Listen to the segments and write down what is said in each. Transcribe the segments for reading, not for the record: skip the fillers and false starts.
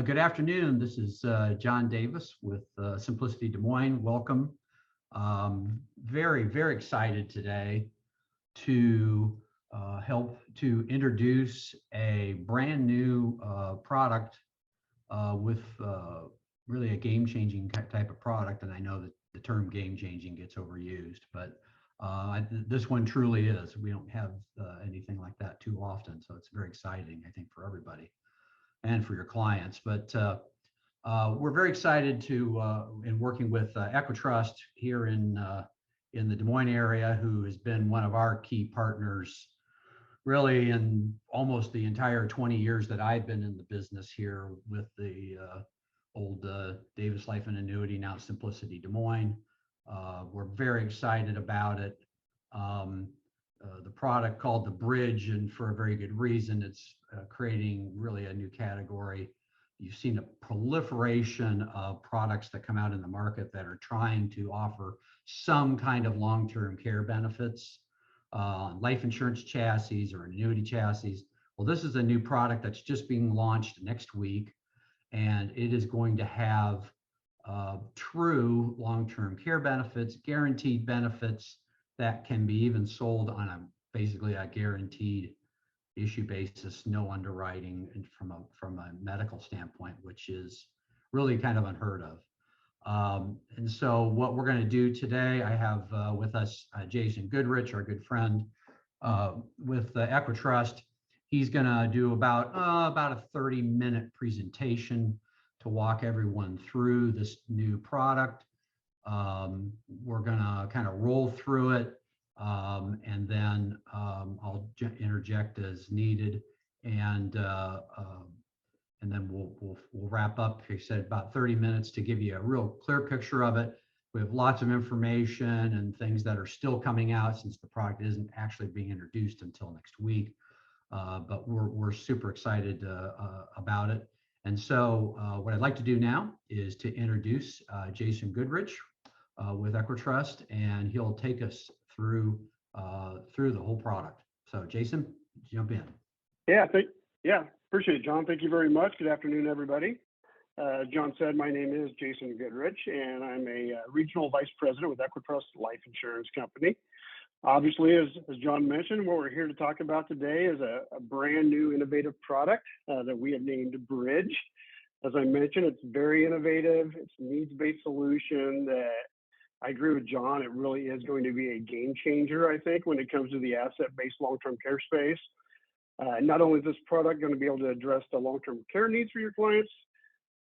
Good afternoon. This is John Davis with Simplicity Des Moines. Welcome. Very, very excited today to help to introduce a brand new product with really a game-changing type of product. And I know that the term game-changing gets overused, but this one truly is. We don't have anything like that too often, so it's very exciting, I think, for everybody and for your clients. But we're very excited to in working with Equitrust here in the Des Moines area, who has been one of our key partners really in almost the entire 20 years that I've been in the business here with the old Davis Life and Annuity, now Simplicity Des Moines. We're very excited about it. The product called the Bridge, and for a very good reason. It's creating really a new category. You've seen a proliferation of products that come out in the market that are trying to offer some kind of long-term care benefits, life insurance chassis or annuity chassis. Well, this is a new product that's just being launched next week, and it is going to have true long-term care benefits, guaranteed benefits that can be even sold on basically a guaranteed issue basis, no underwriting, and from a medical standpoint, which is really kind of unheard of. And so what we're going to do today, I have with us Jason Goodrich, our good friend with Equitrust. He's going to do about a 30-minute presentation to walk everyone through this new product. We're going to kind of roll through it, and then I'll interject as needed, and then we'll wrap up. He said about 30 minutes to give you a real clear picture of it. We have lots of information and things that are still coming out since the product isn't actually being introduced until next week, but we're super excited about it. And so what I'd like to do now is to introduce Jason Goodrich with Equitrust, and he'll take us through the whole product. So Jason, jump in. Yeah, appreciate it, John. Thank you very much. Good afternoon, everybody. John said, my name is Jason Goodrich, and I'm a regional vice president with Equitrust Life Insurance Company. Obviously, as John mentioned, what we're here to talk about today is a brand new innovative product that we have named Bridge. As I mentioned, it's very innovative. It's a needs-based solution that I agree with John. It really is going to be a game changer, I think, when it comes to the asset-based long-term care space. Not only is this product going to be able to address the long-term care needs for your clients,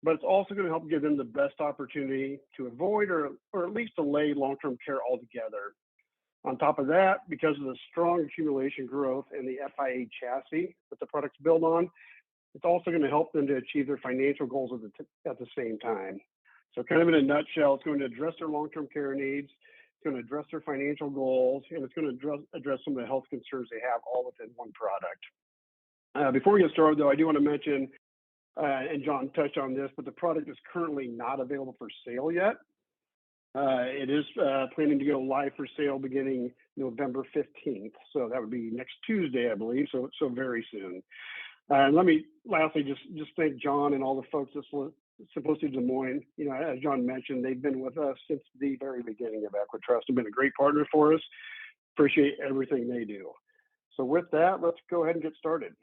but it's also going to help give them the best opportunity to avoid or at least delay long-term care altogether. On top of that, because of the strong accumulation growth in the FIA chassis that the product's built on, it's also going to help them to achieve their financial goals at the same time. So kind of in a nutshell, it's going to address their long-term care needs, it's going to address their financial goals, and it's going to address some of the health concerns they have all within one product. Before we get started, though, I do want to mention, and John touched on this, but the product is currently not available for sale yet. It is planning to go live for sale beginning November 15th. So that would be next Tuesday, I believe, so very soon. And let me lastly just thank John and all the folks at Simplicity Des Moines. You know, as John mentioned, they've been with us since the very beginning of Equitrust. They've been a great partner for us. Appreciate everything they do. So with that, let's go ahead and get started.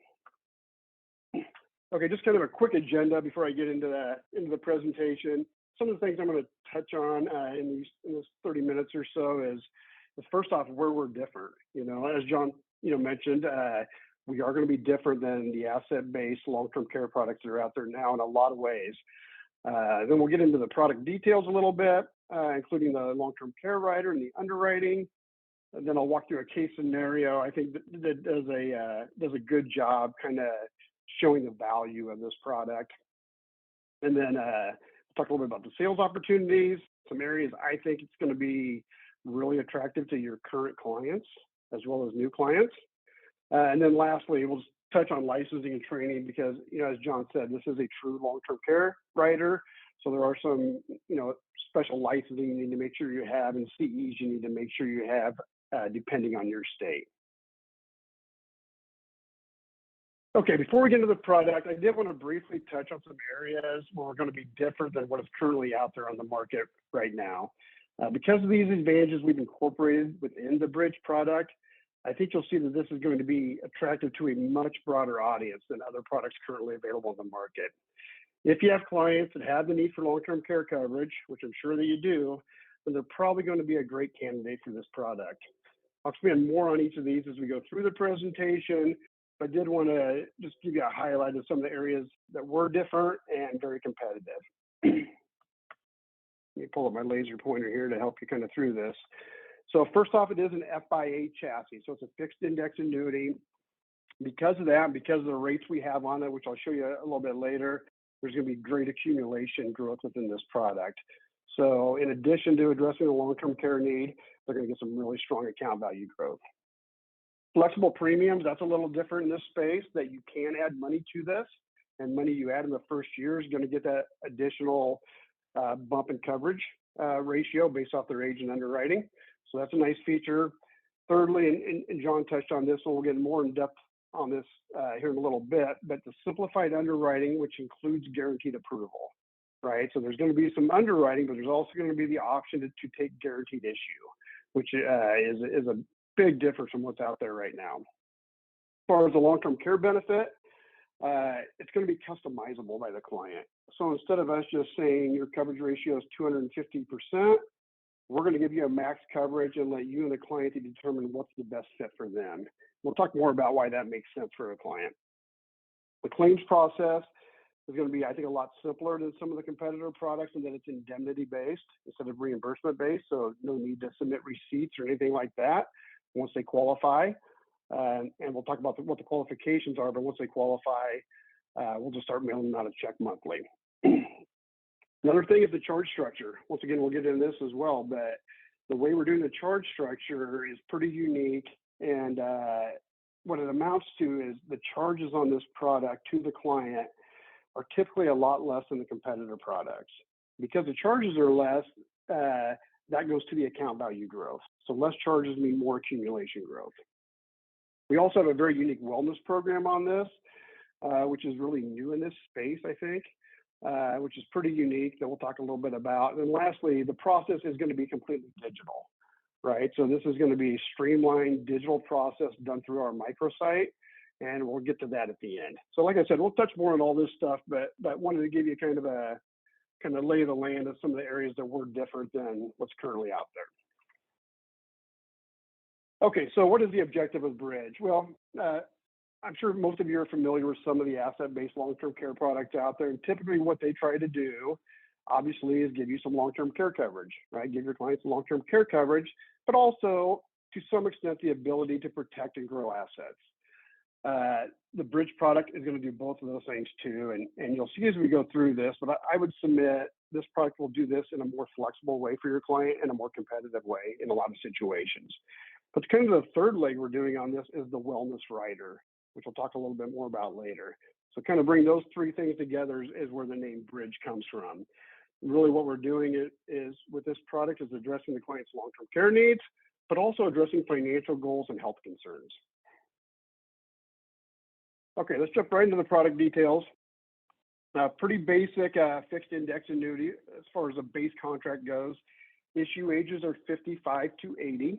Okay, just kind of a quick agenda before I get into the presentation. Some of the things I'm going to touch on in this 30 minutes or so is first off where we're different. You know, as John mentioned, we are going to be different than the asset-based long-term care products that are out there now in a lot of ways. Then we'll get into the product details a little bit, including the long-term care rider and the underwriting. And then I'll walk through a case scenario I think that does a good job kind of showing the value of this product. And then talk a little bit about the sales opportunities, some areas I think it's going to be really attractive to your current clients as well as new clients. And then lastly, we'll just touch on licensing and training because, you know, as John said, this is a true long-term care rider. So there are some, you know, special licensing you need to make sure you have and CEs you need to make sure you have depending on your state. Okay, before we get into the product, I did want to briefly touch on some areas where we're going to be different than what is currently out there on the market right now. Because of these advantages we've incorporated within the Bridge product, I think you'll see that this is going to be attractive to a much broader audience than other products currently available in the market. If you have clients that have the need for long-term care coverage, which I'm sure that you do, then they're probably going to be a great candidate for this product. I'll expand more on each of these as we go through the presentation. I did want to just give you a highlight of some of the areas that were different and very competitive. Let me pull up my laser pointer here to help you kind of through this. So first off, it is an FIA chassis. So it's a fixed index annuity. Because of that, because of the rates we have on it, which I'll show you a little bit later, there's going to be great accumulation growth within this product. So in addition to addressing the long-term care need, they're going to get some really strong account value growth. Flexible premiums, that's a little different in this space, that you can add money to this, and money you add in the first year is going to get that additional bump in coverage ratio based off their age and underwriting. So that's a nice feature. Thirdly, and John touched on this, and we'll get more in depth on this here in a little bit, but the simplified underwriting, which includes guaranteed approval, right? So there's going to be some underwriting, but there's also going to be the option to take guaranteed issue, which is a big difference from what's out there right now. As far as the long-term care benefit, it's going to be customizable by the client. So instead of us just saying your coverage ratio is 250%, we're going to give you a max coverage and let you and the client determine what's the best fit for them. We'll talk more about why that makes sense for a client. The claims process is going to be, I think, a lot simpler than some of the competitor products in that it's indemnity-based instead of reimbursement-based, so no need to submit receipts or anything like that once they qualify. And we'll talk about what the qualifications are, but once they qualify, we'll just start mailing them out a check monthly. Another thing is the charge structure. Once again, we'll get into this as well, but the way we're doing the charge structure is pretty unique. And what it amounts to is the charges on this product to the client are typically a lot less than the competitor products. Because the charges are less, that goes to the account value growth. So less charges mean more accumulation growth. We also have a very unique wellness program on this, which is really new in this space, I think, which is pretty unique that we'll talk a little bit about. And then lastly, the process is going to be completely digital, right? So this is going to be a streamlined digital process done through our MICROSITE, and we'll get to that at the end. So like I said, we'll touch more on all this stuff, but wanted to give you kind of lay of the land of some of the areas that were different than what's currently out there. Okay, so what is the objective of Bridge? Well, I'm sure most of you are familiar with some of the asset-based long-term care products out there, and typically what they try to do, obviously, is give you some long-term care coverage, right? Give your clients long-term care coverage, but also, to some extent, the ability to protect and grow assets. The Bridge product is going to do both of those things too, and you'll see as we go through this, but I would submit this product will do this in a more flexible way for your client and a more competitive way in a lot of situations. But kind of the third leg we're doing on this is the wellness rider, which we'll talk a little bit more about later. So kind of bring those three things together is where the name Bridge comes from. Really what we're doing is with this product is addressing the client's long-term care needs, but also addressing financial goals and health concerns. Okay, let's jump right into the product details. Pretty basic fixed index annuity as far as a base contract goes. Issue ages are 55 to 80.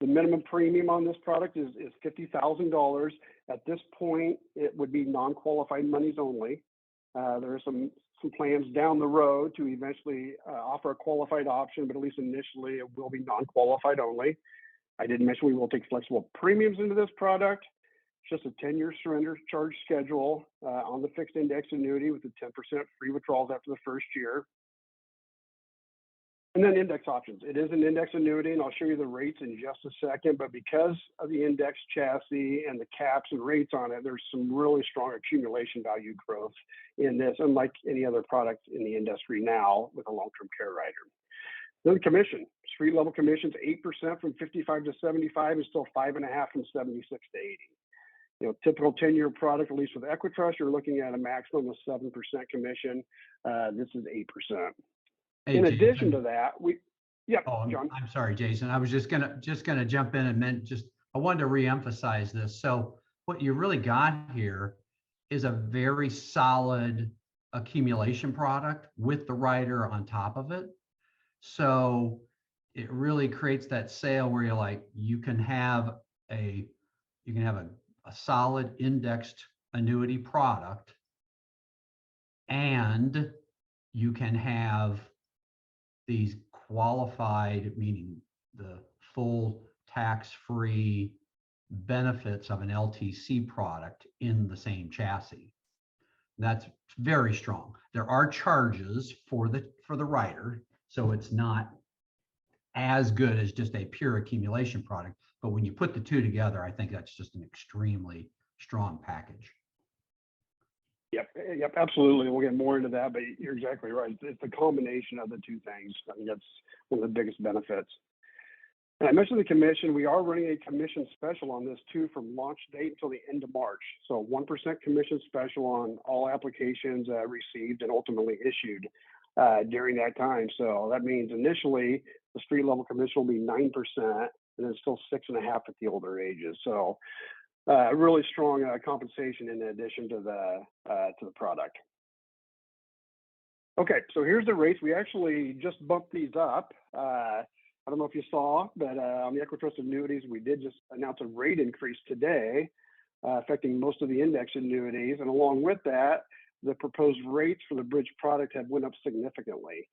The minimum premium on this product is $50,000. At this point, it would be non-qualified monies only. There are some plans down the road to eventually offer a qualified option, but at least initially it will be non-qualified only. I did mention we will take flexible premiums into this product. It's just a 10-year surrender charge schedule on the fixed index annuity with a 10% free withdrawals after the first year. And then index options. It is an index annuity, and I'll show you the rates in just a second, but because of the index chassis and the caps and rates on it, there's some really strong accumulation value growth in this, unlike any other product in the industry now with a long-term care rider. Then the commission. Street level commissions, 8% from 55 to 75 and still 5.5% from 76 to 80. You know, typical 10-year product, at least with Equitrust, you're looking at a maximum of 7% commission. This is 8%. Hey, in Jason. addition to that, John. I'm sorry, Jason. I was just gonna jump in and I wanted to reemphasize this. So what you really got here is a very solid accumulation product with the rider on top of it. So it really creates that sale where you're like, you can have a solid indexed annuity product, and you can have these qualified, meaning the full tax-free benefits of an LTC product in the same chassis. That's very strong. There are charges for the rider, so it's not as good as just a pure accumulation product. But when you put the two together, I think that's just an extremely strong package. Yep, absolutely. We'll get more into that, but you're exactly right. It's the combination of the two things. I mean, that's one of the biggest benefits. And I mentioned the commission. We are running a commission special on this too from launch date until the end of March. So 1% commission special on all applications received and ultimately issued during that time. So that means initially the street level commission will be 9% and then still 6.5% at the older ages. So really strong compensation in addition to the product. Okay, so here's the rates. We actually just bumped these up. I don't know if you saw, but on the Equitrust annuities, we did just announce a rate increase today, affecting most of the index annuities. And along with that, the proposed rates for the bridge product have went up significantly.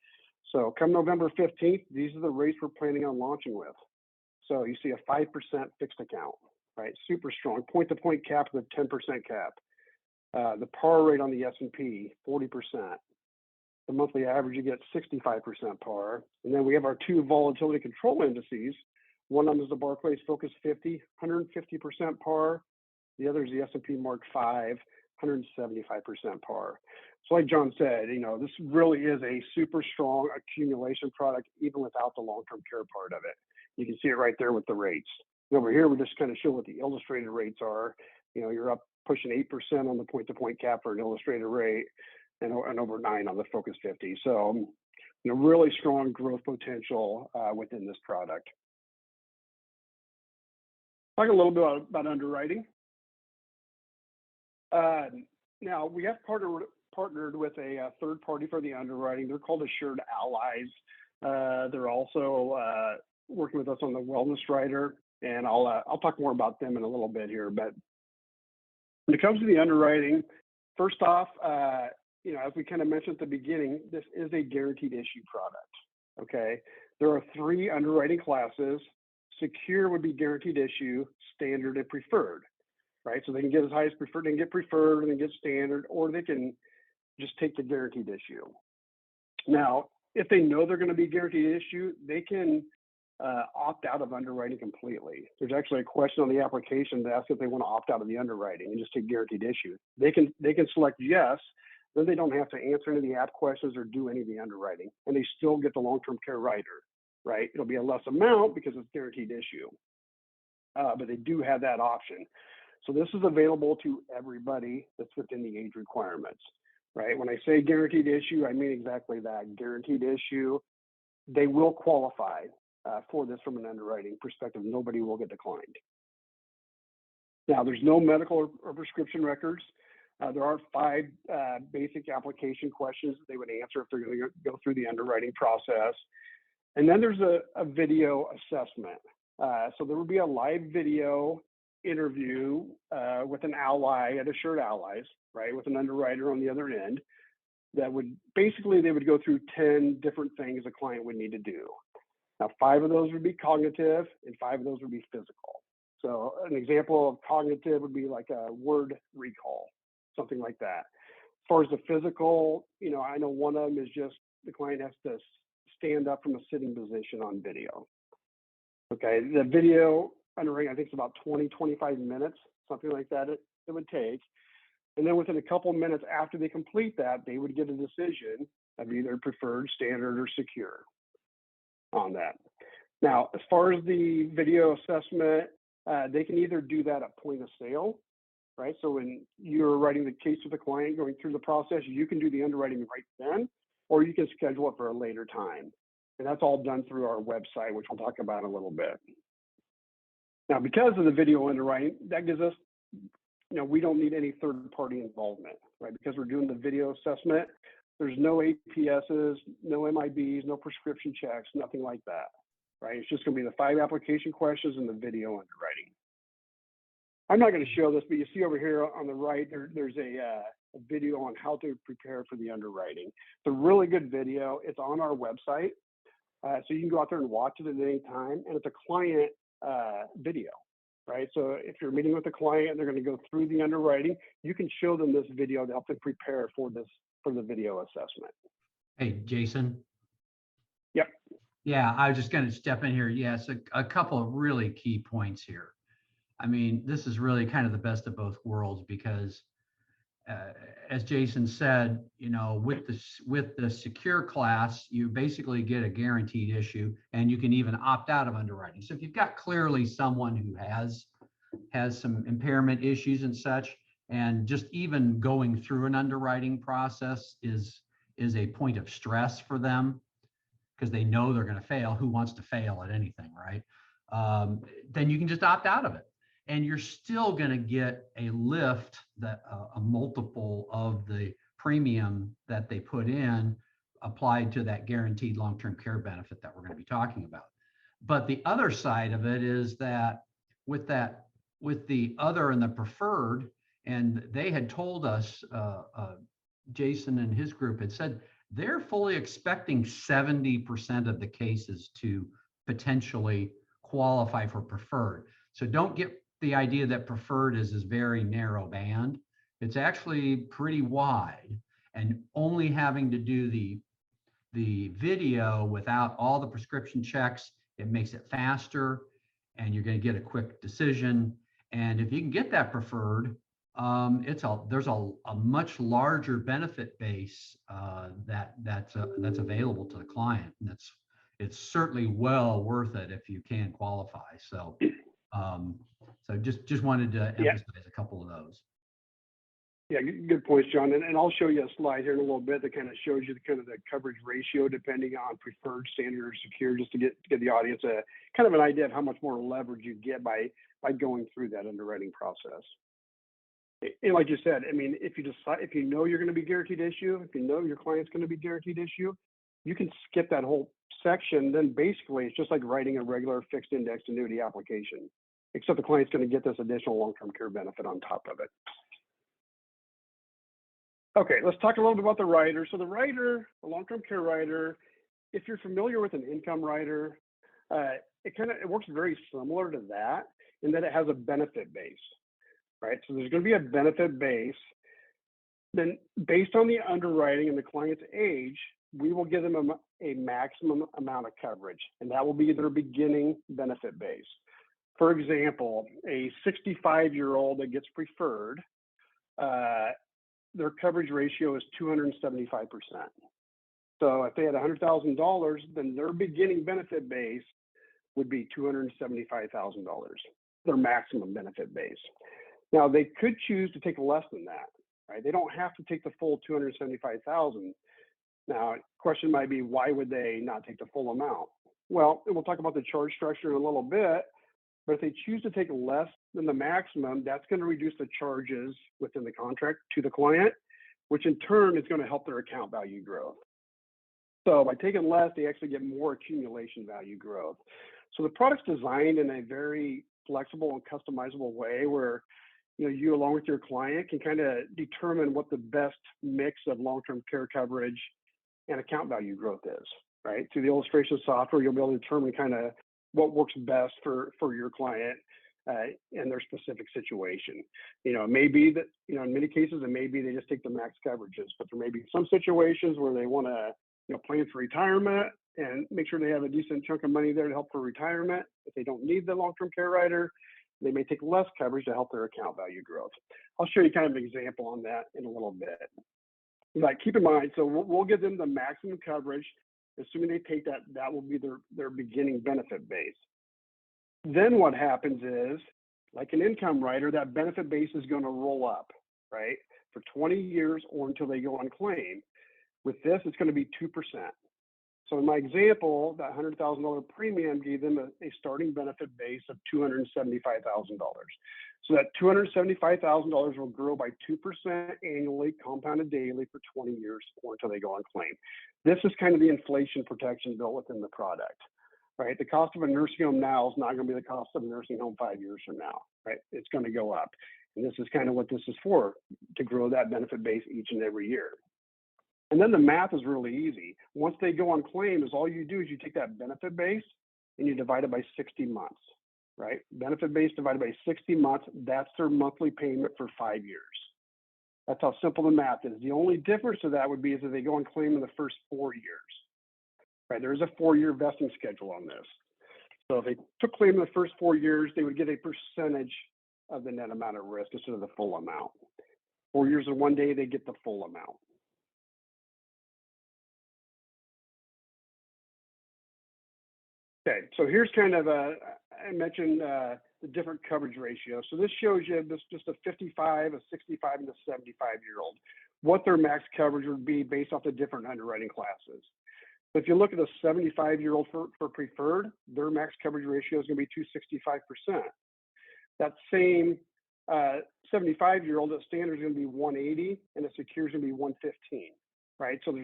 So come November 15th, these are the rates we're planning on launching with. So you see a 5% fixed account, right? Super strong, point-to-point cap with 10% cap. The par rate on the S&P, 40%. The monthly average, you get 65% par. And then we have our two volatility control indices. One of them is the Barclays Focus 50, 150% par. The other is the S&P Mark 5, 175% par. So like John said, you know, this really is a super strong accumulation product, even without the long-term care part of it. You can see it right there with the rates. And over here, we just kind of show what the illustrated rates are. You know, you're up pushing 8% on the point-to-point cap for an illustrated rate, and over 9 on the Focus 50. So, you know, really strong growth potential within this product. Talk a little bit about underwriting. Now, we have partnered with a third party for the underwriting. They're called Assured Allies. They're also working with us on the wellness rider, and I'll talk more about them in a little bit here. But when it comes to the underwriting, first off, you know, as we kind of mentioned at the beginning, this is a guaranteed issue product, okay? There are 3 underwriting classes. Secure would be guaranteed issue, standard, and preferred, right? So they can get as high as preferred, they can get preferred, and then get standard, or they can just take the guaranteed issue. Now, if they know they're going to be guaranteed issue, they can opt out of underwriting completely. There's actually a question on the application that asks if they want to opt out of the underwriting and just take guaranteed issue. They can select yes. Then they don't have to answer any of the app questions or do any of the underwriting, and they still get the long-term care rider, right? It'll be a less amount because it's guaranteed issue, but they do have that option. So this is available to everybody that's within the age requirements, right? When I say guaranteed issue, I mean exactly that, guaranteed issue. They will qualify for this from an underwriting perspective. Nobody will get declined. Now, there's no medical or prescription records. There are 5 basic application questions that they would answer if they're going to go through the underwriting process. And then there's a video assessment. So there would be a live video interview with an ally at Assured Allies, right, with an underwriter on the other end that would basically, they would go through 10 different things a client would need to do. Now, 5 of those would be cognitive and 5 of those would be physical. So an example of cognitive would be like a word recall, something like that. As far as the physical, you know, I know one of them is just the client has to stand up from a sitting position on video. Okay, the video underwriting, I think it's about 20-25 minutes, something like that it would take. And then within a couple minutes after they complete that, they would get a decision of either preferred, standard, or secure on that. Now, as far as the video assessment, they can either do that at point of sale, right? So when you're writing the case with the client, going through the process, you can do the underwriting right then, or you can schedule it for a later time. And that's all done through our website, which we'll talk about in a little bit. Now, because of the video underwriting, that gives us we don't need any third-party involvement, right? Because we're doing the video assessment. There's no APSs, no MIBs, no prescription checks, nothing like that, right? It's just going to be the 5 application questions and the video underwriting. I'm not going to show this, but you see over here on the right, there's a video on how to prepare for the underwriting. It's a really good video. It's on our website. So you can go out there and watch it at any time. And it's a client video, right? So if you're meeting with a client and they're going to go through the underwriting, you can show them this video to help them prepare for the video assessment. Hey, Jason. Yep. Yeah, I was just going to step in here. Yes, a couple of really key points here. I mean, this is really kind of the best of both worlds because, as Jason said, with the secure class, you basically get a guaranteed issue, and you can even opt out of underwriting. So if you've got clearly someone who has some impairment issues and such, and just even going through an underwriting process is a point of stress for them because they know they're going to fail. Who wants to fail at anything, right? Then you can just opt out of it. And you're still going to get a lift, that a multiple of the premium that they put in applied to that guaranteed long-term care benefit that we're going to be talking about. But the other side of it is that with the other and the preferred, and they had told us, Jason and his group had said they're fully expecting 70% of the cases to potentially qualify for preferred. So don't get the idea that preferred is this very narrow band. It's actually pretty wide, and only having to do the video without all the prescription checks, it makes it faster, and you're going to get a quick decision. And if you can get that preferred, there's a much larger benefit base that's available to the client, and it's certainly well worth it if you can qualify. So just wanted to emphasize a couple of those. Yeah, good points, John. And I'll show you a slide here in a little bit that kind of shows you the coverage ratio depending on preferred, standard, or secure, just to get the audience a kind of an idea of how much more leverage you get by going through that underwriting process. And like you said, I mean, if you know you're going to be guaranteed issue, if you know your client's going to be guaranteed issue, you can skip that whole section. Then basically it's just like writing a regular fixed index annuity application, except the client's going to get this additional long-term care benefit on top of it. Okay, let's talk a little bit about the rider. So the rider, the long-term care rider, if you're familiar with an income rider, it works very similar to that in that it has a benefit base, right? So there's going to be a benefit base. Then based on the underwriting and the client's age, we will give them a maximum amount of coverage, and that will be their beginning benefit base. For example, a 65-year-old that gets preferred, their coverage ratio is 275%. So if they had $100,000, then their beginning benefit base would be $275,000, their maximum benefit base. Now they could choose to take less than that, right? They don't have to take the full $275,000. Now, question might be, why would they not take the full amount? Well, we'll talk about the charge structure in a little bit, but if they choose to take less than the maximum, that's going to reduce the charges within the contract to the client, which in turn is going to help their account value growth. So by taking less, they actually get more accumulation value growth. So the product's designed in a very flexible and customizable way where you along with your client can kind of determine what the best mix of long-term care coverage and account value growth is, right? Through the illustration software, you'll be able to determine kind of what works best for your client and their specific situation. It may be that, in many cases, it may be they just take the max coverages, but there may be some situations where they want to, plan for retirement and make sure they have a decent chunk of money there to help for retirement. If they don't need the long-term care rider, they may take less coverage to help their account value growth. I'll show you kind of an example on that in a little bit. But keep in mind, so we'll give them the maximum coverage. Assuming they take that, that will be their beginning benefit base. Then what happens is, like an income rider, that benefit base is going to roll up, right, for 20 years or until they go on claim. With this, it's going to be 2%. So in my example, that $100,000 premium gave them a starting benefit base of $275,000. So that $275,000 will grow by 2% annually, compounded daily for 20 years or until they go on claim. This is kind of the inflation protection built within the product, right? The cost of a nursing home now is not going to be the cost of a nursing home 5 years from now, right? It's going to go up. And this is kind of what this is for, to grow that benefit base each and every year. And then the math is really easy. Once they go on claim, is all you do is you take that benefit base and you divide it by 60 months, right? Benefit base divided by 60 months, that's their monthly payment for 5 years. That's how simple the math is. The only difference to that would be is if they go on claim in the first 4 years, right? There is a 4-year vesting schedule on this. So if they took claim in the first 4 years, they would get a percentage of the net amount at risk instead of the full amount. 4 years and 1 day, they get the full amount. Okay, so here's kind of I mentioned the different coverage ratios. So this shows you this just a 55, a 65, and a 75-year-old, what their max coverage would be based off the different underwriting classes. So if you look at a 75-year-old for preferred, their max coverage ratio is going to be 265%. That same 75-year-old at standard is going to be 180, and a secure is going to be 115, right? So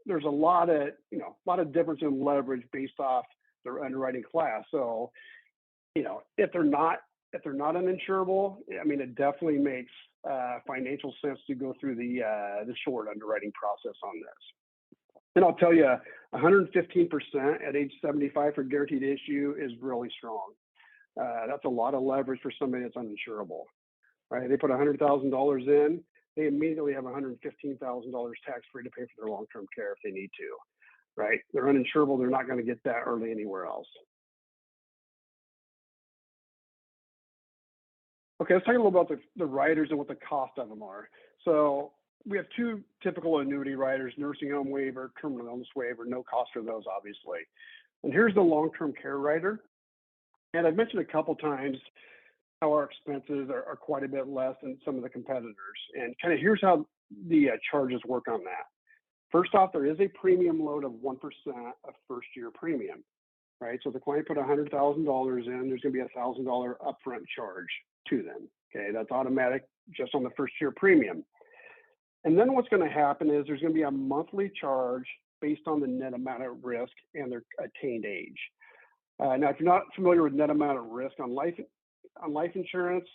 there's a lot of difference in leverage based off their underwriting class. So, if they're not uninsurable, I mean, it definitely makes financial sense to go through the short underwriting process on this. And I'll tell you, 115% at age 75 for guaranteed issue is really strong. That's a lot of leverage for somebody that's uninsurable, right? They put $100,000 in, they immediately have $115,000 tax-free to pay for their long-term care if they need to. Right? They're uninsurable. They're not going to get that early anywhere else. Okay, let's talk a little about the riders and what the cost of them are. So we have two typical annuity riders: nursing home waiver, terminal illness waiver. No cost for those, obviously. And here's the long-term care rider. And I've mentioned a couple times how our expenses are quite a bit less than some of the competitors. And kind of here's how the charges work on that. First off, there is a premium load of 1% of first-year premium, right? So if the client put $100,000 in, there's going to be a $1,000 upfront charge to them. Okay, that's automatic just on the first-year premium. And then what's going to happen is there's going to be a monthly charge based on the net amount at risk and their attained age. Now, if you're not familiar with net amount at risk on life insurance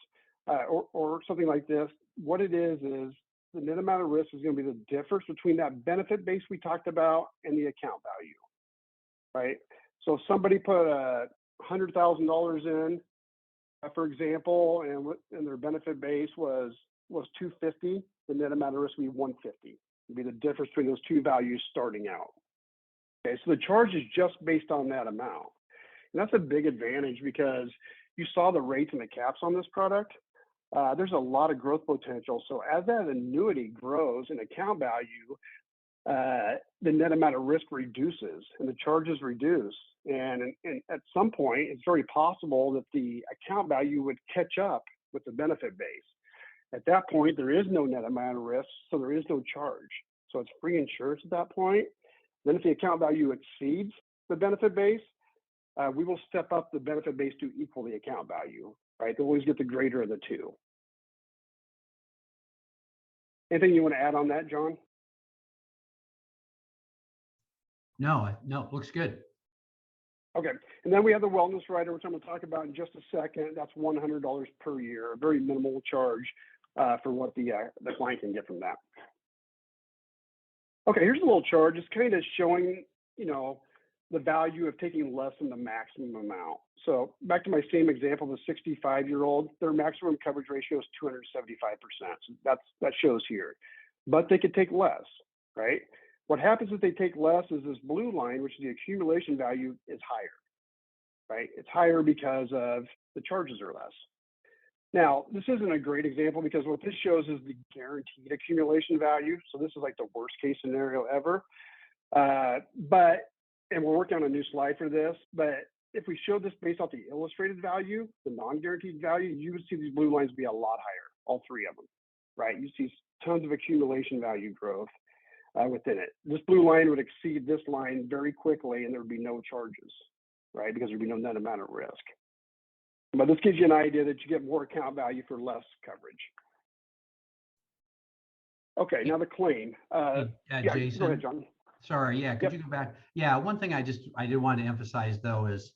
or something like this, what it is the net amount of risk is going to be the difference between that benefit base we talked about and the account value, right? So if somebody put $100,000 in, for example, and their benefit base was 250, the net amount of risk would be 150. It'd be the difference between those two values starting out. Okay, so the charge is just based on that amount. And that's a big advantage because you saw the rates and the caps on this product. There's a lot of growth potential. So as that annuity grows in account value, the net amount of risk reduces and the charges reduce. And at some point, it's very possible that the account value would catch up with the benefit base. At that point, there is no net amount of risk, so there is no charge. So it's free insurance at that point. Then if the account value exceeds the benefit base, we will step up the benefit base to equal the account value, right? They always get the greater of the two. Anything you want to add on that, John? No, looks good. Okay, and then we have the wellness rider, which I'm going to talk about in just a second. That's $100 per year, a very minimal charge for what the client can get from that. Okay, here's a little chart, just kind of showing, the value of taking less than the maximum amount. So back to my same example, the 65-year-old, their maximum coverage ratio is 275%. So that shows here, but they could take less, right? What happens if they take less is this blue line, which is the accumulation value, is higher, right? It's higher because of the charges are less. Now, this isn't a great example because what this shows is the guaranteed accumulation value. So this is like the worst case scenario ever. And we're working on a new slide for this, but if we show this based off the illustrated value, the non-guaranteed value, you would see these blue lines be a lot higher, all three of them, right? You see tons of accumulation value growth. within it. This blue line would exceed this line very quickly, and there would be no charges, right? Because there would be no net amount at risk. But this gives you an idea that you get more account value for less coverage. Okay, now the claim. Yeah, Jason, go ahead, John. Sorry, yeah, could you go back? Yeah, one thing I did want to emphasize though is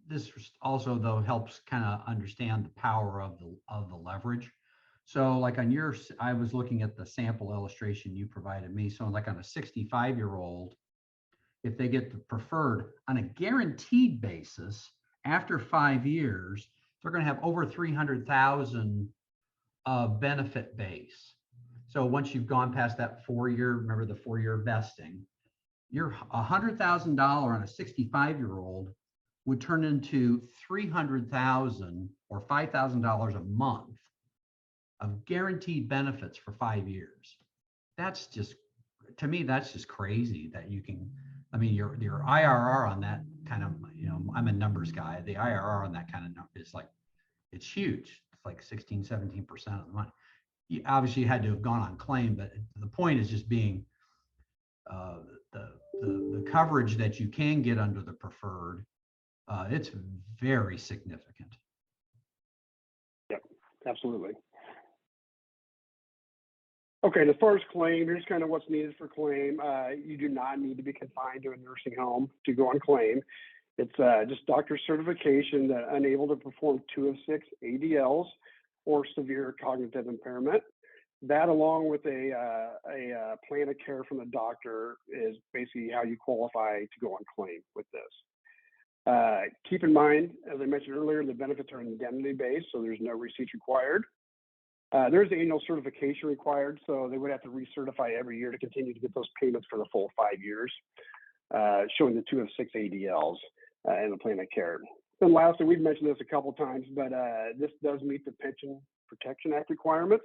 this also though helps kind of understand the power of the leverage. So like on I was looking at the sample illustration you provided me. So like on a 65-year-old, if they get the preferred on a guaranteed basis, after 5 years, they're going to have over 300,000 benefit base. So once you've gone past that 4-year, remember the 4-year vesting, your $100,000 on a 65-year-old would turn into 300,000 or $5,000 a month of guaranteed benefits for 5 years. That's just, to me, that's just crazy that you can, I mean, your IRR on that kind of, I'm a numbers guy. The IRR on that kind of number is like, it's huge. It's like 16, 17% of the money. You obviously had to have gone on claim, but the point is just being the coverage that you can get under the preferred. It's very significant. Yep, absolutely. Okay, as far as claim, here's kind of what's needed for claim. You do not need to be confined to a nursing home to go on claim. It's just doctor certification that unable to perform 2 of 6 ADLs or severe cognitive impairment. That, along with a plan of care from the doctor, is basically how you qualify to go on claim with this. Keep in mind, as I mentioned earlier, the benefits are indemnity-based, so there's no receipts required. There's annual certification required, so they would have to recertify every year to continue to get those payments for the full 5 years, showing the 2 of 6 ADLs and the plan of care. And lastly, we've mentioned this a couple times, but this does meet the Pension Protection Act requirements.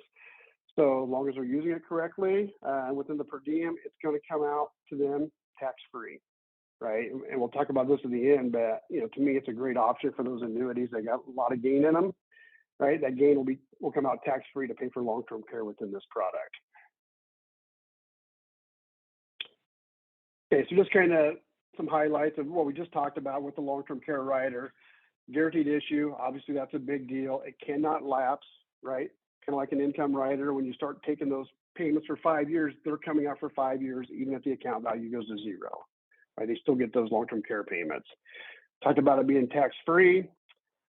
So as long as they're using it correctly within the per diem, it's going to come out to them tax-free, right? And we'll talk about this at the end, but to me, it's a great option for those annuities. They got a lot of gain in them, right? That gain will come out tax-free to pay for long-term care within this product. Okay, so just kind of some highlights of what we just talked about with the long-term care rider. Guaranteed issue, obviously that's a big deal. It cannot lapse, right? Kind of like an income rider. When you start taking those payments for 5 years, they're coming out for 5 years, even if the account value goes to zero, right? They still get those long-term care payments. Talked about it being tax-free.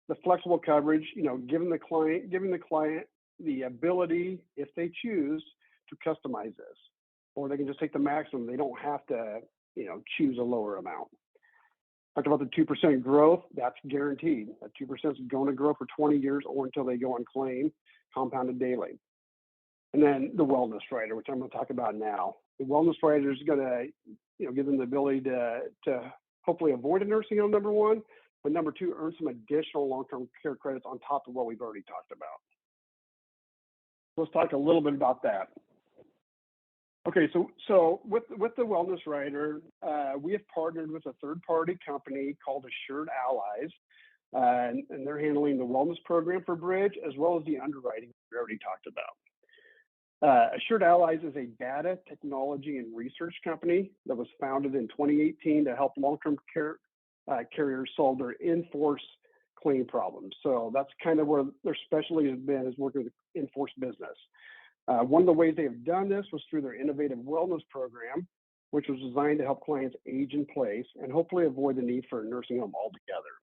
The flexible coverage, giving the client the ability, if they choose, to customize this, or they can just take the maximum. They don't have to, choose a lower amount. Talked about the 2% growth. That's guaranteed. That 2% is going to grow for 20 years or until they go on claim, compounded daily. And then the wellness rider, which I'm going to talk about now. The wellness rider is going to, give them the ability to hopefully avoid a nursing home, number one, but number two, earn some additional long-term care credits on top of what we've already talked about. Let's talk a little bit about that. Okay, so with the wellness rider, we have partnered with a third-party company called Assured Allies, and they're handling the wellness program for Bridge as well as the underwriting we already talked about. Assured Allies is a data technology and research company that was founded in 2018 to help long-term care carriers solve their in-force claim problems. So that's kind of where their specialty has been, is working with in-force business. One of the ways they have done this was through their innovative wellness program, which was designed to help clients age in place and hopefully avoid the need for a nursing home altogether.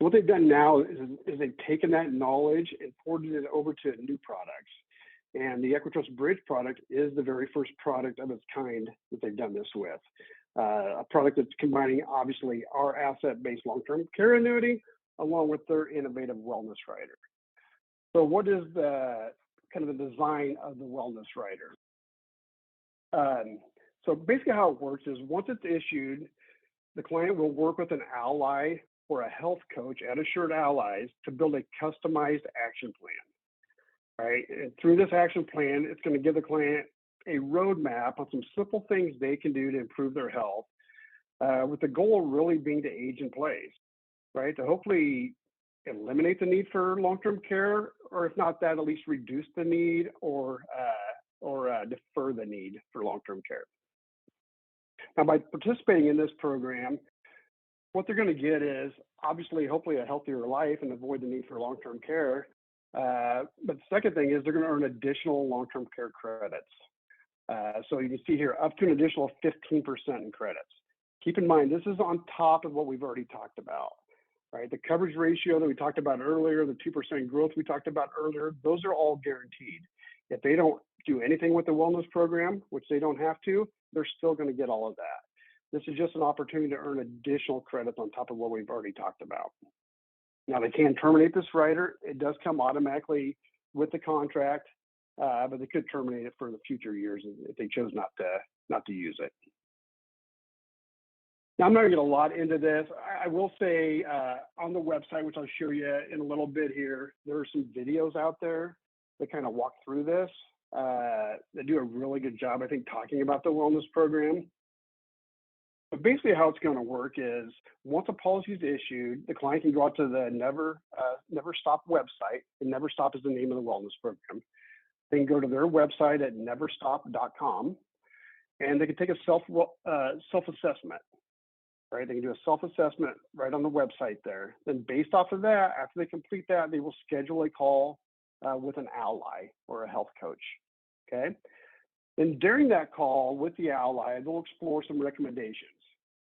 What they've done now is they've taken that knowledge and ported it over to new products. And the Equitrust Bridge product is the very first product of its kind that they've done this with. A product that's combining, obviously, our asset-based long-term care annuity along with their innovative wellness rider. So what is the kind of the design of the wellness rider? So basically how it works is once it's issued, the client will work with an ally or a health coach at Assured Allies to build a customized action plan, right? And through this action plan, it's going to give the client a roadmap on some simple things they can do to improve their health, with the goal really being to age in place, right? To hopefully eliminate the need for long-term care, or if not that, at least reduce the need or or defer the need for long-term care. Now, by participating in this program, what they're going to get is obviously, hopefully, a healthier life and avoid the need for long-term care. But the second thing is they're going to earn additional long-term care credits. So you can see here up to an additional 15% in credits. Keep in mind, this is on top of what we've already talked about, right? The coverage ratio that we talked about earlier, the 2% growth we talked about earlier, those are all guaranteed. If they don't do anything with the wellness program, which they don't have to, they're still going to get all of that. This is just an opportunity to earn additional credits on top of what we've already talked about. Now, they can terminate this rider. It does come automatically with the contract, but they could terminate it for the future years if they chose not to use it. Now, I'm not going to get a lot into this. I will say on the website, which I'll show you in a little bit here, there are some videos out there that kind of walk through this. They do a really good job, I think, talking about the wellness program. But basically how it's going to work is once a policy is issued, the client can go out to the NEVERSTOP website, and NEVERSTOP is the name of the wellness program. They can go to their website at neverstop.com, and they can take a self-assessment, right? They can do a self-assessment right on the website there. Then based off of that, after they complete that, they will schedule a call with an ally or a health coach, okay? And during that call with the ally, they'll explore some recommendations.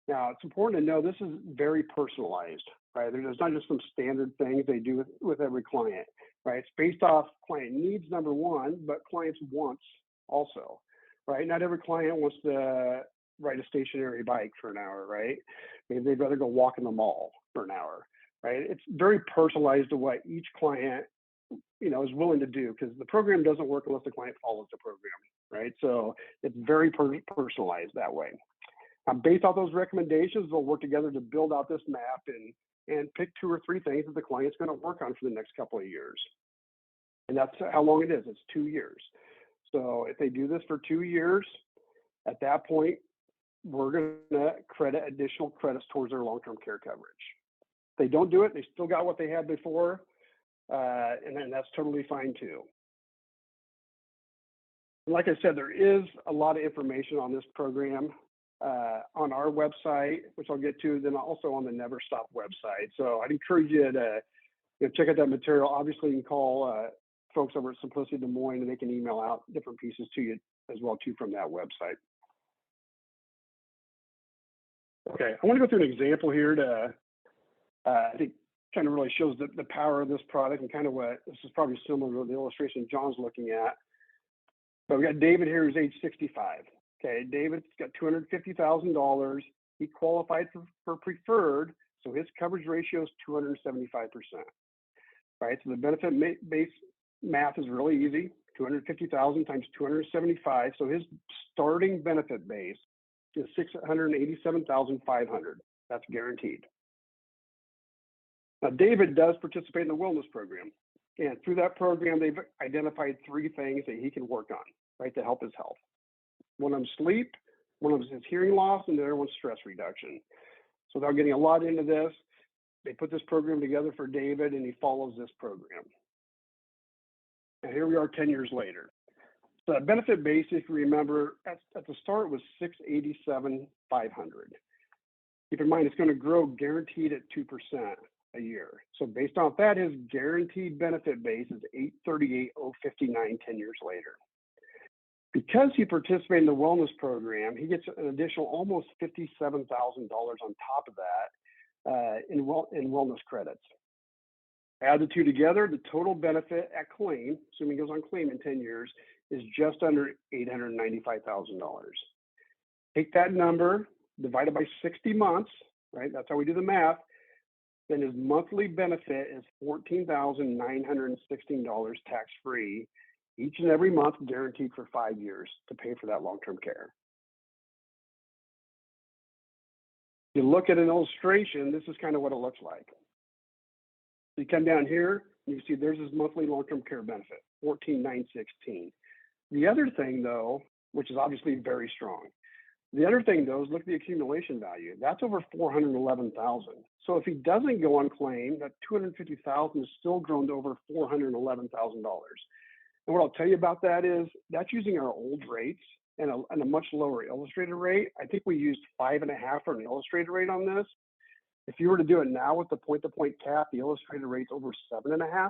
Now, it's important to know this is very personalized, right? There's not just some standard things they do with every client, right? It's based off client needs, number one, but clients' wants also, right? Not every client wants to ride a stationary bike for an hour, right? Maybe they'd rather go walk in the mall for an hour, right? It's very personalized to what each client, is willing to do, because the program doesn't work unless the client follows the program, right? So it's very personalized that way. Based off those recommendations, they'll work together to build out this map and pick 2 or 3 things that the client's going to work on for the next couple of years. And that's how long it is. It's 2 years. So if they do this for 2 years, at that point, we're going to credit additional credits towards their long-term care coverage. If they don't do it, they still got what they had before, and then that's totally fine too. Like I said, there is a lot of information on this program on our website, which I'll get to, then also on the NEVERSTOP website. So I'd encourage you to check out that material. Obviously, you can call folks over at Simplicity Des Moines, and they can email out different pieces to you as well too from that website. Okay, I want to go through an example here to, I think, kind of really shows the power of this product and kind of what, this is probably similar to the illustration John's looking at. But we got David here who's age 65. Okay, David's got $250,000. He qualified for preferred, so his coverage ratio is 275%. Right, so the benefit base math is really easy. 250,000 times 275. So his starting benefit base is 687,500. That's guaranteed. Now, David does participate in the wellness program, and through that program, they've identified 3 things that he can work on, right, to help his health. One of them sleep, one of them is hearing loss, and the other one's stress reduction. So without getting a lot into this, they put this program together for David, and he follows this program. And here we are 10 years later. So that benefit base, if you remember, at the start was 687,500. Keep in mind, it's going to grow guaranteed at 2% a year. So based on that, his guaranteed benefit base is 838,059 10 years later. Because he participated in the wellness program, he gets an additional almost $57,000 on top of that in wellness credits. Add the 2 together, the total benefit at claim, assuming he goes on claim in 10 years, is just under $895,000. Take that number, divide it by 60 months, right? That's how we do the math. Then his monthly benefit is $14,916 tax-free each and every month, guaranteed for 5 years to pay for that long-term care. If you look at an illustration, this is kind of what it looks like. So you come down here, and you see there's his monthly long-term care benefit, $14,916. The other thing, though, which is obviously very strong, the other thing, though, is look at the accumulation value. That's over $411,000. So if he doesn't go on claim, that $250,000 is still grown to over $411,000. And what I'll tell you about that is that's using our old rates and a much lower illustrated rate. I think we used 5.5 for an illustrated rate on this. If you were to do it now with the point-to-point cap, the illustrated rate's over 7.5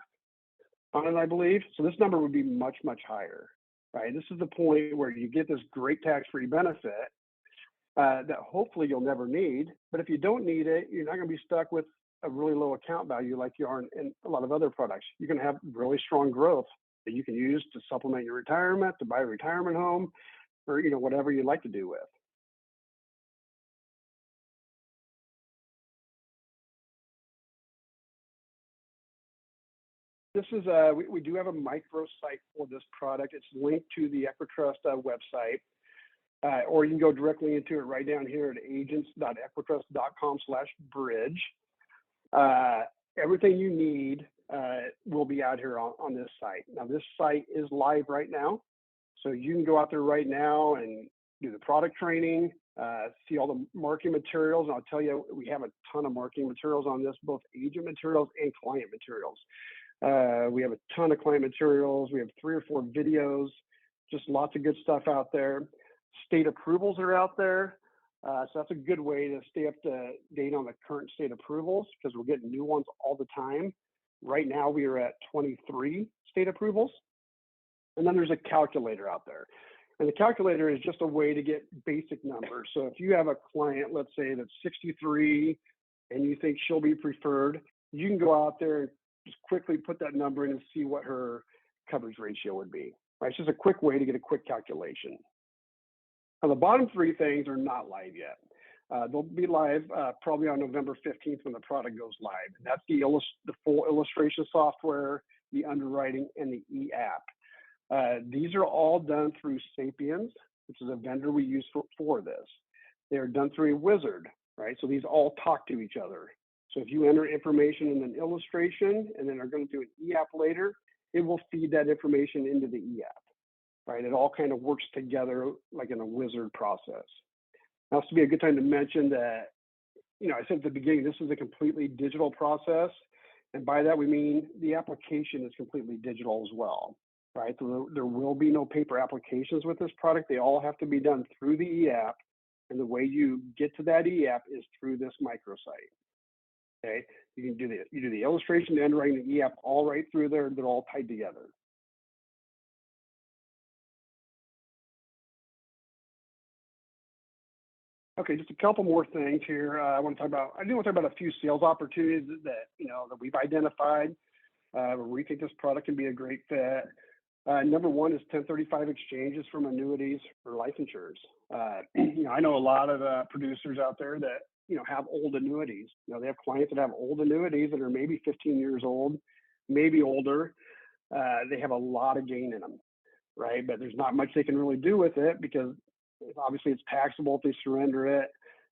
on it, I believe. So this number would be much, much higher, right? This is the point where you get this great tax-free benefit that hopefully you'll never need. But if you don't need it, you're not going to be stuck with a really low account value like you are in a lot of other products. You're going to have really strong growth that you can use to supplement your retirement, to buy a retirement home, or whatever you'd like to do with. This is we do have a microsite for this product. It's linked to the Equitrust website, or you can go directly into it right down here at agents.equitrust.com/bridge. Everything you need will be out here on this site. Now, this site is live right now, so you can go out there right now and do the product training, see all the marketing materials. And I'll tell you, we have a ton of marketing materials on this, both agent materials and client materials. We have a ton of client materials. We have 3 or 4 videos, just lots of good stuff out there. State approvals are out there. So that's a good way to stay up to date on the current state approvals because we're getting new ones all the time. Right now, we are at 23 state approvals. And then there's a calculator out there. And the calculator is just a way to get basic numbers. So if you have a client, let's say that's 63 and you think she'll be preferred, you can go out there and just quickly put that number in and see what her coverage ratio would be. Right? It's just a quick way to get a quick calculation. Now, the bottom 3 things are not live yet. They'll be live probably on November 15th when the product goes live. And that's the full illustration software, the underwriting, and the e-app. These are all done through Sapiens, which is a vendor we use for this. They are done through a wizard, right? So these all talk to each other. So if you enter information in an illustration and then are going to do an e-app later, it will feed that information into the e-app, right? It all kind of works together like in a wizard process. Now, this would be a good time to mention that, I said at the beginning, this is a completely digital process. And by that, we mean the application is completely digital as well, right? So there will be no paper applications with this product. They all have to be done through the e-app. And the way you get to that e-app is through this microsite. Okay, you do the illustration, the underwriting, the e-app, all right through there. They're all tied together. Okay, just a couple more things here. I do want to talk about a few sales opportunities that that we've identified where we think this product can be a great fit. Number one is 1035 exchanges from annuities for life insurers. I know a lot of producers out there that have old annuities. They have clients that have old annuities that are maybe 15 years old, maybe older. They have a lot of gain in them, right? But there's not much they can really do with it because obviously it's taxable if they surrender it.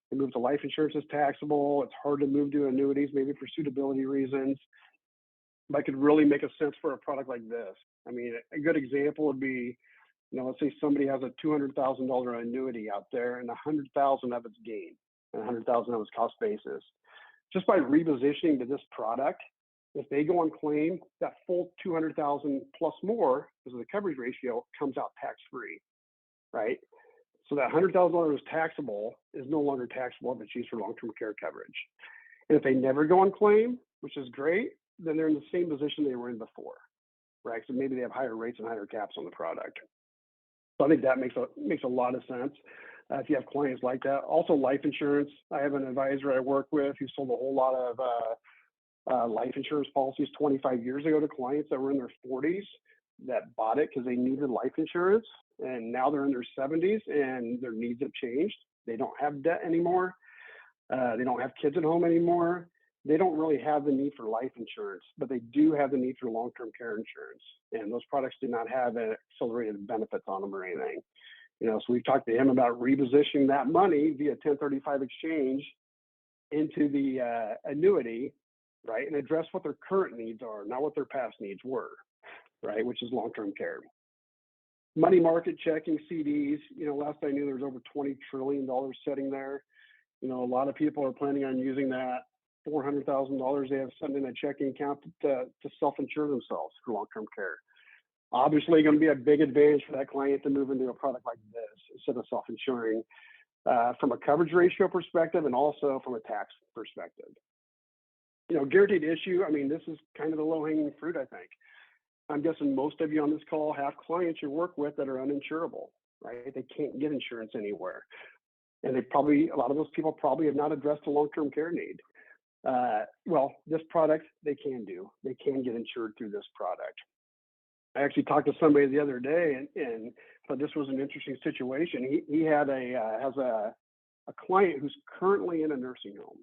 They move to life insurance is taxable. It's hard to move to annuities, maybe for suitability reasons. But it could really make a sense for a product like this. I mean, a good example would be, let's say somebody has a $200,000 annuity out there and $100,000 of its gain and $100,000 of its cost basis. Just by repositioning to this product, if they go on claim, that full $200,000 plus more, because of the coverage ratio, comes out tax-free, right? So that $100,000 is taxable is no longer taxable if it's used for long-term care coverage. And if they never go on claim, which is great, then they're in the same position they were in before, right? So maybe they have higher rates and higher caps on the product. So I think that makes a lot of sense if you have clients like that. Also, life insurance. I have an advisor I work with who sold a whole lot of life insurance policies 25 years ago to clients that were in their 40s that bought it because they needed life insurance. And now they're in their 70s and their needs have changed. They don't have debt anymore. They don't have kids at home anymore. They don't really have the need for life insurance, but they do have the need for long-term care insurance. And those products do not have accelerated benefits on them or anything. So we've talked to him about repositioning that money via 1035 exchange into the annuity, right? And address what their current needs are, not what their past needs were, right? Which is long-term care. Money market checking, CDs, last I knew there was over $20 trillion sitting there. A lot of people are planning on using that $400,000 they have sitting in a checking account to self-insure themselves for long-term care. Obviously, going to be a big advantage for that client to move into a product like this instead of self-insuring from a coverage ratio perspective and also from a tax perspective. Guaranteed issue, I mean, this is kind of the low-hanging fruit, I think. I'm guessing most of you on this call have clients you work with that are uninsurable, right? They can't get insurance anywhere. And a lot of those people probably have not addressed a long-term care need. Well, this product, they can do. They can get insured through this product. I actually talked to somebody the other day and thought this was an interesting situation. He has a client who's currently in a nursing home,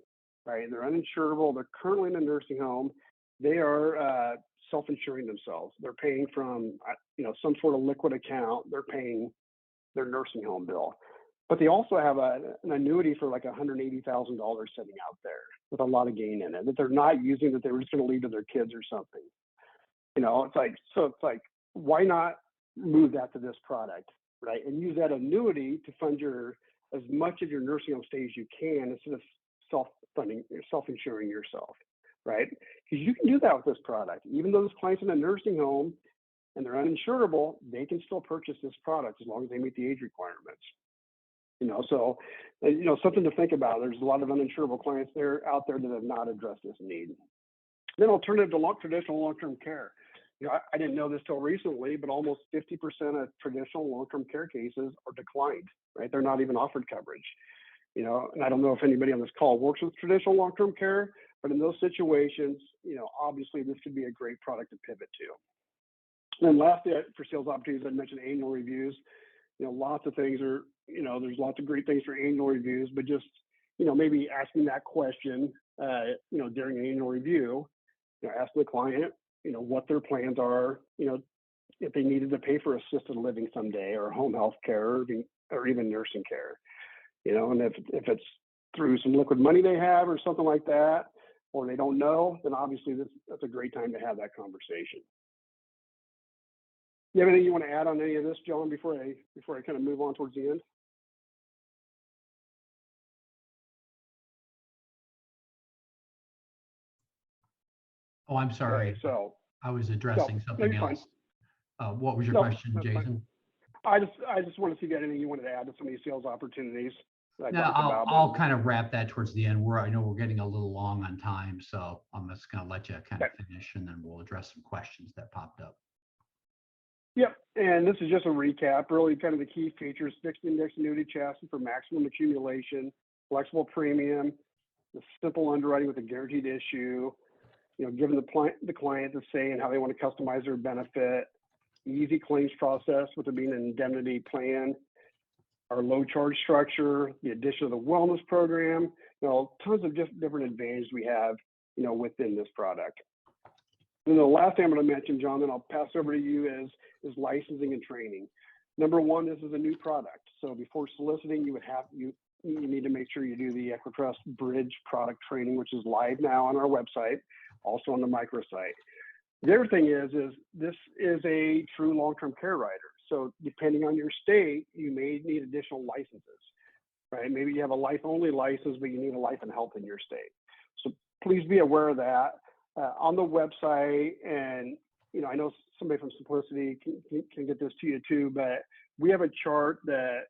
right? They're uninsurable. They're currently in a nursing home. They are self-insuring themselves. They're paying from, some sort of liquid account. They're paying their nursing home bill. But they also have an annuity for like $180,000 sitting out there with a lot of gain in it that they're not using, that they were just going to leave to their kids or something. It's like, why not move that to this product, right? And use that annuity to fund as much of your nursing home stay as you can instead of self-insuring yourself, right? Because you can do that with this product. Even though this client's in a nursing home and they're uninsurable, they can still purchase this product as long as they meet the age requirements. Something to think about. There's a lot of uninsurable clients out there that have not addressed this need. Then alternative to traditional long-term care. I didn't know this till recently, but almost 50% of traditional long-term care cases are declined, right? They're not even offered coverage. And I don't know if anybody on this call works with traditional long-term care, but in those situations, obviously this could be a great product to pivot to. And then lastly, for sales opportunities, I mentioned annual reviews. Lots of things are, there's lots of great things for annual reviews, but just, maybe asking that question, during an annual review, ask the client, what their plans are, if they needed to pay for assisted living someday or home health care or even nursing care, and if it's through some liquid money they have or something like that, or they don't know, then obviously that's a great time to have that conversation. You have anything you want to add on any of this, John, before I kind of move on towards the end? Oh, I'm sorry. Okay, so I was addressing something else. What was your question, Jason? I just want to see if you had anything you wanted to add to some of these sales opportunities. No, I'll kind of wrap that towards the end. I know we're getting a little long on time, so I'm just going to let you kind of finish, and then we'll address some questions that popped up. Yep, and this is just a recap, really kind of the key features: fixed index annuity chassis for maximum accumulation, flexible premium, the simple underwriting with a guaranteed issue, giving the client the say in how they want to customize their benefit, easy claims process with there being an indemnity plan, our low charge structure, the addition of the wellness program, tons of different advantages we have, within this product. And the last thing I'm going to mention, John, then I'll pass over to you, is licensing and training. Number one, this is a new product. So before soliciting, you need to make sure you do the Equitrust Bridge product training, which is live now on our website, also on the MICROSITE. The other thing is this is a true long-term care rider. So depending on your state, you may need additional licenses, right? Maybe you have a life-only license, but you need a life and health in your state. So please be aware of that. On the website, and I know somebody from Simplicity can get this to you too, but we have a chart that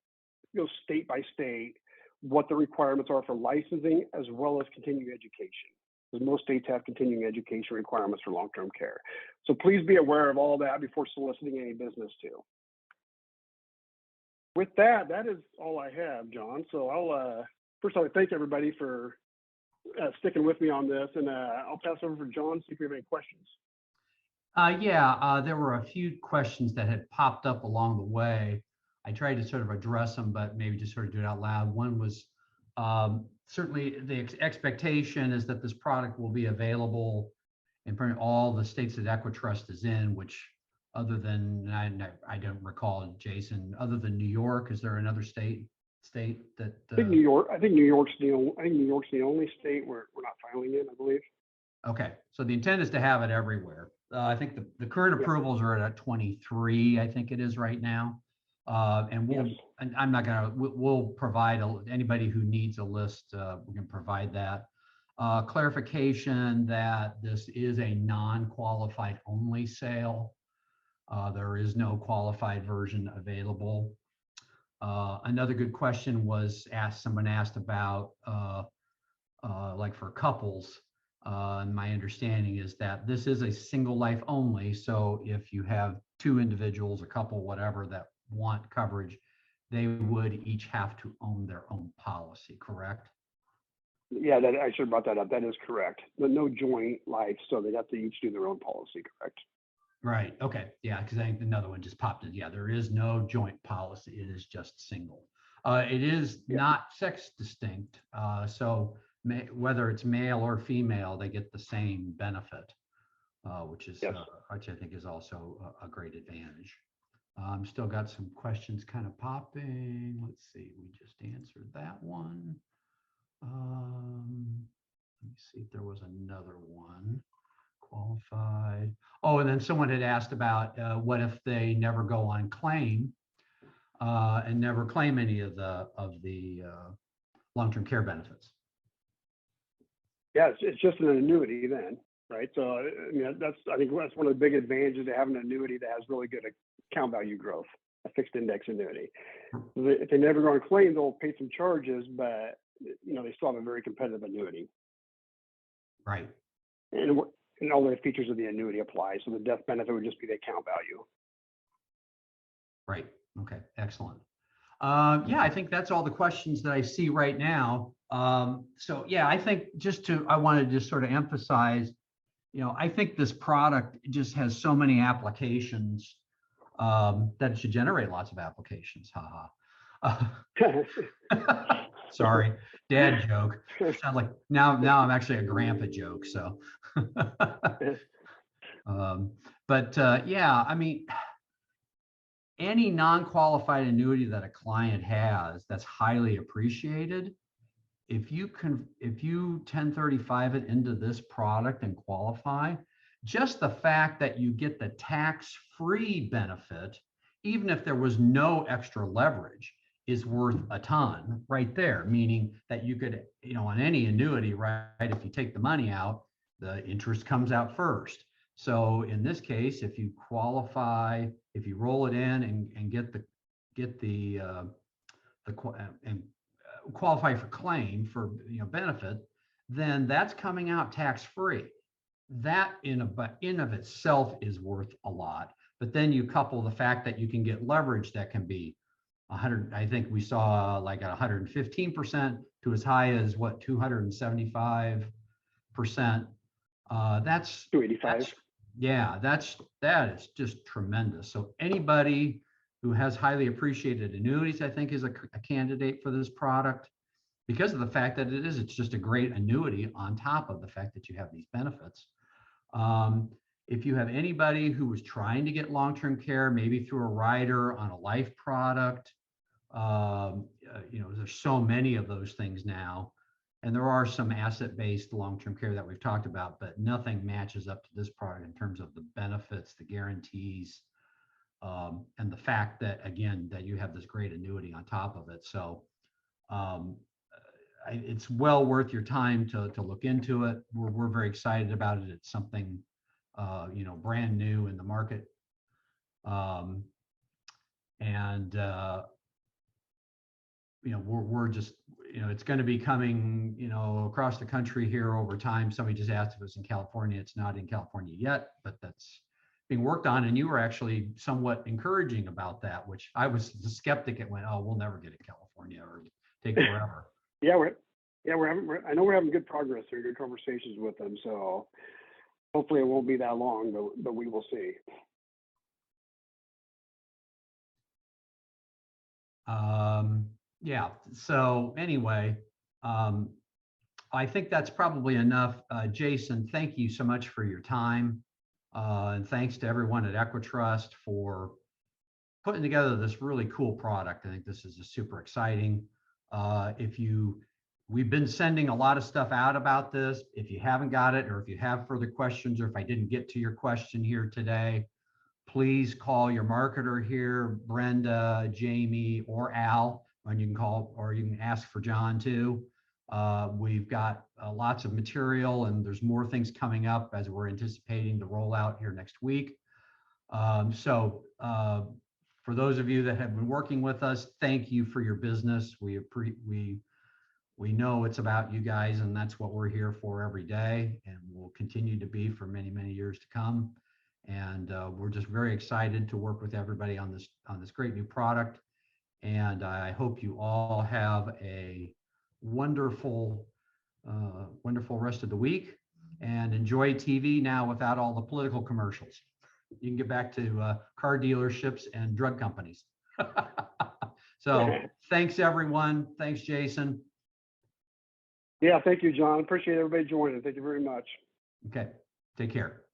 goes state by state what the requirements are for licensing as well as continuing education, because most states have continuing education requirements for long-term care. So please be aware of all that before soliciting any business too. With that is all I have, John. So I'll first of all thank everybody for sticking with me on this, and I'll pass over for John, see if we have any questions. There were a few questions that had popped up along the way. I tried to sort of address them, but maybe just sort of do it out loud. One was certainly the expectation is that this product will be available in pretty all the states that Equitrust is in, which other than, I don't recall, Jason, other than New York, is there another state that I think New York's the only state where we're not filing in, I believe. Okay, so the intent is to have it everywhere. I think the current approvals are at 23, I think it is right now. And I'm not gonna, we'll provide anybody who needs a list, we can provide that. Clarification that this is a non-qualified only sale. There is no qualified version available. Another good question was someone asked about like for couples. And my understanding is that this is a single life only. So if you have two individuals, a couple, whatever, that want coverage, they would each have to own their own policy, correct? Yeah, that, I should have brought that up. That is correct. But no joint life, so they'd have to each do their own policy, correct? Right. Okay. Yeah, because I think another one just popped in. Yeah, there is no joint policy. It is just single. It is Yeah. not sex distinct. So whether it's male or female, they get the same benefit, which is Yes. which I think is also a great advantage. Still got some questions kind of popping. Let's see. We just answered that one. Let me see if there was another one. Qualified. Oh, and then someone had asked about what if they never go on claim and never claim any of the long-term care benefits. Yeah, it's just an annuity then, right? So I mean, I think that's one of the big advantages to having an annuity that has really good account value growth, a fixed index annuity. If they never go on claim, they'll pay some charges, but they still have a very competitive annuity. Right. And all the features of the annuity apply. So the death benefit would just be the account value. Right. Okay. Excellent. Yeah, I think that's all the questions that I see right now. So yeah, I think I want to just sort of emphasize, I think this product just has so many applications that it should generate lots of applications. Sorry, dad joke. Sound like now I'm actually a grandpa joke. So, yeah, I mean, any non-qualified annuity that a client has that's highly appreciated, if you 1035 it into this product and qualify, just the fact that you get the tax-free benefit, even if there was no extra leverage, is worth a ton right there, meaning that you could, on any annuity, right, if you take the money out, the interest comes out first. So in this case, if you qualify, if you roll it in and qualify for claim for benefit, then that's coming out tax-free. That in of itself is worth a lot. But then you couple the fact that you can get leverage that can be 100. I think we saw like at 115% to as high as what, 275%. That's 285. Yeah, that is just tremendous. So anybody who has highly appreciated annuities, I think, is a candidate for this product because of the fact that it's just a great annuity on top of the fact that you have these benefits. If you have anybody who was trying to get long-term care, maybe through a rider on a life product, there's so many of those things now. And there are some asset-based long-term care that we've talked about, but nothing matches up to this product in terms of the benefits, the guarantees, and the fact that, again, that you have this great annuity on top of it. So it's well worth your time to look into it. We're very excited about it. It's something, brand new in the market. We're just, it's going to be coming, across the country here over time. Somebody just asked if it was in California. It's not in California yet, but that's being worked on. And you were actually somewhat encouraging about that, which I was the skeptic. It went, oh, we'll never get it in California or take forever. Yeah, I know we're having good progress here, good conversations with them. So hopefully it won't be that long, but we will see. Yeah. So anyway, I think that's probably enough. Jason, thank you so much for your time. And thanks to everyone at Equitrust for putting together this really cool product. I think this is super exciting. We've been sending a lot of stuff out about this. If you haven't got it, or if you have further questions, or if I didn't get to your question here today, please call your marketer here, Brenda, Jamie, or Al, and you can call, or you can ask for John too. We've got lots of material, and there's more things coming up as we're anticipating the rollout here next week. For those of you that have been working with us, thank you for your business. We know it's about you guys, and that's what we're here for every day, and will continue to be for many, many years to come. And we're just very excited to work with everybody on this great new product. And I hope you all have a wonderful, wonderful rest of the week, and enjoy TV now without all the political commercials. You can get back to car dealerships and drug companies. So thanks, everyone. Thanks, Jason. Yeah, thank you, John. Appreciate everybody joining. Thank you very much. Okay, take care.